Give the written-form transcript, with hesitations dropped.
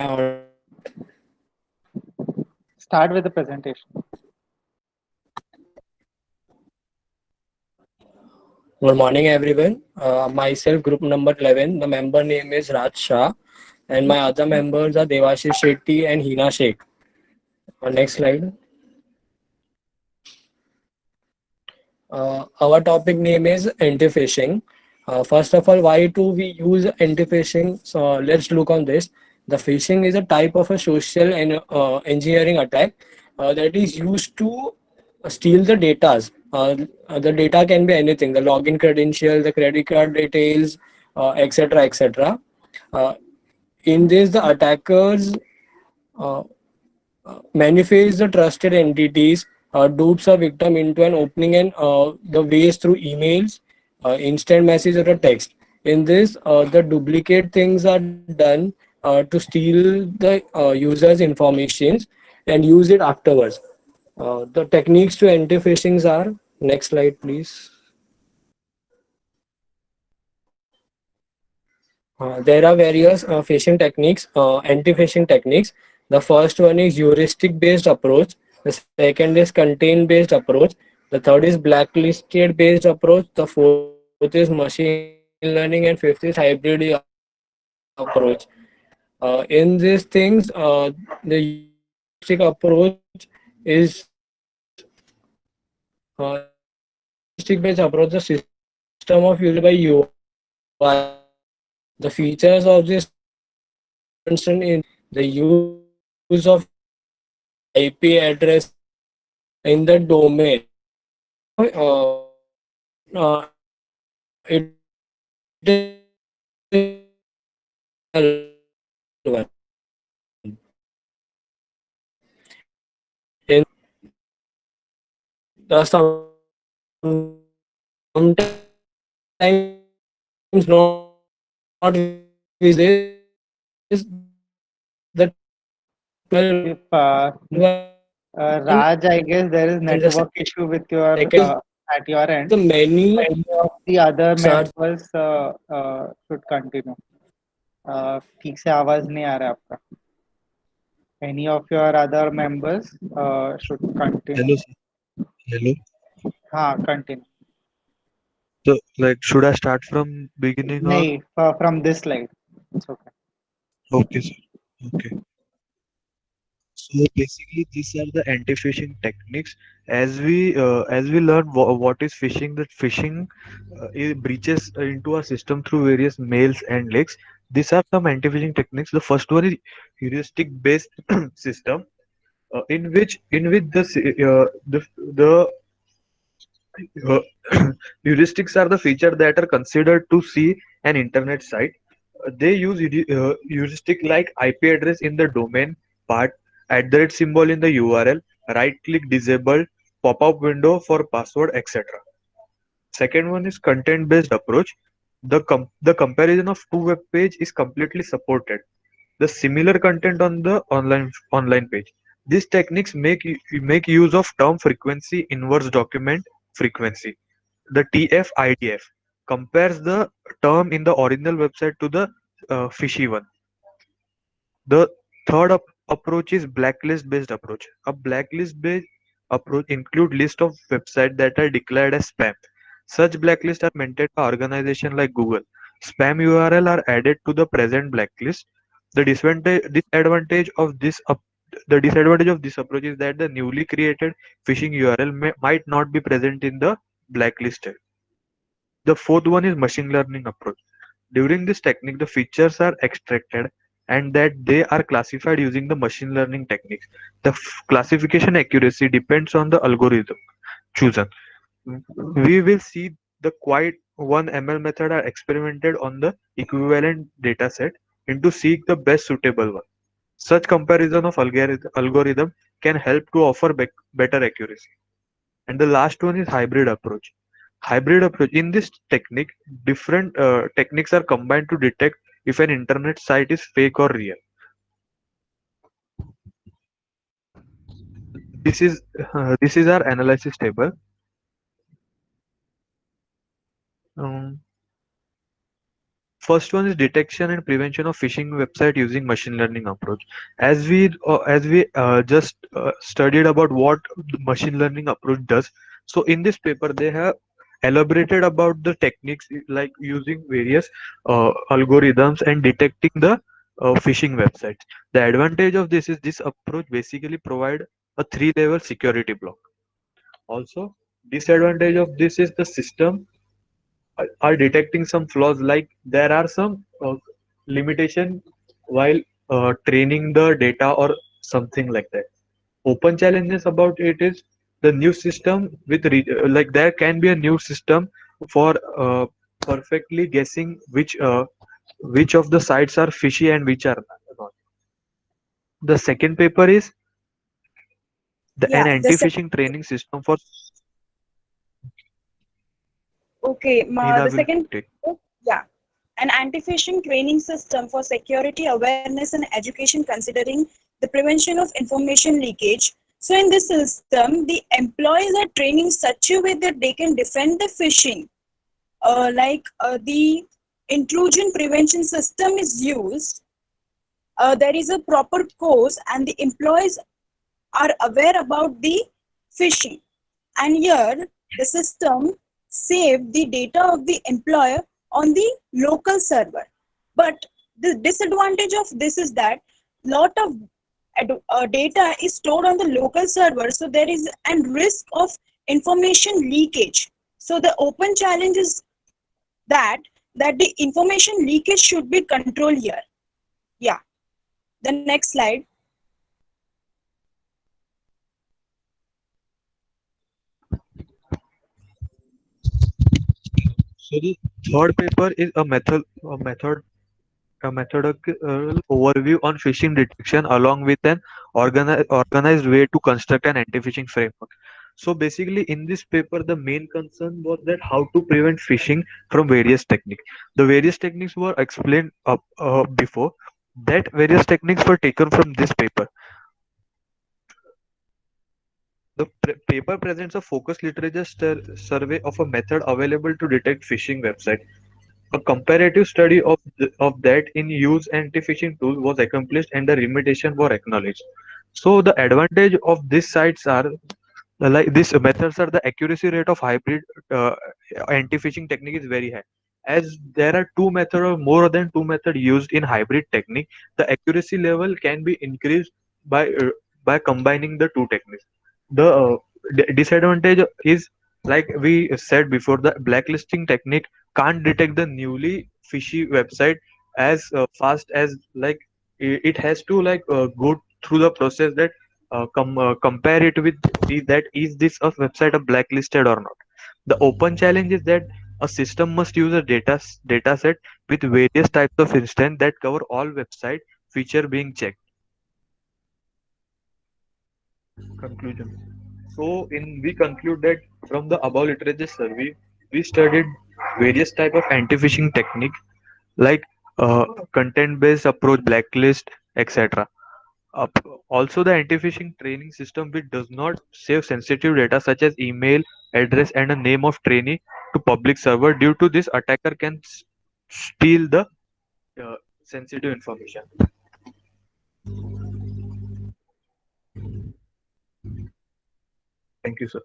Am I audible? Start with the presentation. Good morning, everyone. Myself, group number 11. The member name is Raj Shah, and my other members are Devashish Shetty and Hina Sheikh. Next slide. Our topic name is anti-phishing. First of all, why do we use anti-phishing? So let's look on this. The phishing is a type of a social and engineering attack that is used to steal the data. The data can be anything: the login credential, the credit card details, etc., etc. Uh, in this, the attackers uh, manifest the trusted entities, dupes a victim into an opening and the ways through emails, instant message or a text. In this, the duplicate things are done to steal the user's informations and use it afterwards. The techniques to anti-phishing are, next slide please. There are various anti-phishing techniques. The first one is heuristic-based approach. The second is content-based approach. The third is blacklisted-based approach. The fourth is machine learning, and fifth is hybrid approach. In these things, the heuristic approach is the heuristic based approach, the system of user by URL. The features of this system are mentioned in this slide. The use of IP address in the domain. It is sometimes not the If 12 one, Raj, I guess there is and the network issue with second your is at your the end. many Any of the other search. members should continue. ठीक से आवाज नहीं आ रहा है आपका. Any of your other members should continue. Hello, sir. Hello. हाँ, continue. So, like, should I start from beginning or नहीं, from this slide. It's okay. okay, sir? Okay. So basically, these are the anti-phishing techniques. As we learn what is phishing, that phishing it breaches into our system through various mails and links. These are some anti-phishing techniques. The first one is heuristic-based system, in which the uh, heuristics are the feature that are considered to see an internet site. They use heuristic like IP address in the domain part, @ symbol in the URL, right click disabled, pop-up window for password, etc. Second one is content-based approach. The comparison of two web page is completely supported. The similar content on the online page. These techniques make use of term frequency inverse document frequency. The TF-IDF compares the term in the original website to the fishy one. The third approach is blacklist based approach. A blacklist based approach include list of websites that are declared as spam. Such blacklists are maintained by organizations like Google. Spam URL are added to the present blacklist. The disadvantage of the disadvantage of this approach is that the newly created phishing URL might not be present in the blacklisted. The fourth one is machine learning approach. During this technique, the features are extracted and that they are classified using the machine learning techniques. The classification accuracy depends on the algorithm chosen. We will see the quite 1 ml method are experimented on the equivalent dataset and to seek the best suitable one. Such comparison of algorithm can help to offer better accuracy. And the last one is hybrid approach. Hybrid approach. In this technique, different techniques are combined to detect if an internet site is fake or real. This is our analysis table. Um, First one is detection and prevention of phishing website using machine learning approach. As we just studied about what the machine learning approach does, so in this paper they have elaborated about the techniques like using various algorithms and detecting the phishing websites. The advantage of this is this approach basically provide a three-level security block. Also, disadvantage of this is the system are detecting some flaws, like there are some limitation while training the data or something like that. Open challenges about it is the new system with like there can be a new system for perfectly guessing which of the sites are fishy and which are not. The second paper is an Yeah, anti-phishing training system for the Nina will second, take. yeah, an anti-phishing training system for security awareness and education considering the prevention of information leakage. So in this system, the employees are training such a way that they can defend the phishing. The intrusion prevention system is used. There is a proper course, and the employees are aware about the phishing. And here, the system save the data of the employer on the local server. But the disadvantage of this is that lot of data is stored on the local server, so there is a risk of information leakage. So the open challenge is that the information leakage should be controlled here. Yeah. The next slide. So the third paper is a methodical overview on phishing detection along with an organized way to construct an anti-phishing framework. So basically, in this paper, the main concern was that how to prevent phishing from various techniques. The various techniques were explained before. That various techniques were taken from this paper. The paper presents a focused literature survey of a method available to detect phishing websites. A comparative study of that in use anti-phishing tool was accomplished and the limitation were acknowledged. So the advantage of these sites are like these methods are the accuracy rate of hybrid uh, anti-phishing technique is very high. As there are two method or more than two method used in hybrid technique, the accuracy level can be increased by combining the two techniques. The disadvantage is, like we said before, the blacklisting technique can't detect the newly fishy website as fast as like it has to go through the process that compare it with that is this a website a blacklisted or not. The open challenge is that a system must use a data set with various types of instance that cover all website feature being checked. Conclusion. So in we conclude that from the above literature survey, we studied various type of anti-phishing technique like content-based approach, blacklist, etc. Also, the anti-phishing training system which does not save sensitive data such as email address and a name of trainee to public server. Due to this, attacker can steal the uh, sensitive information. Thank you, sir.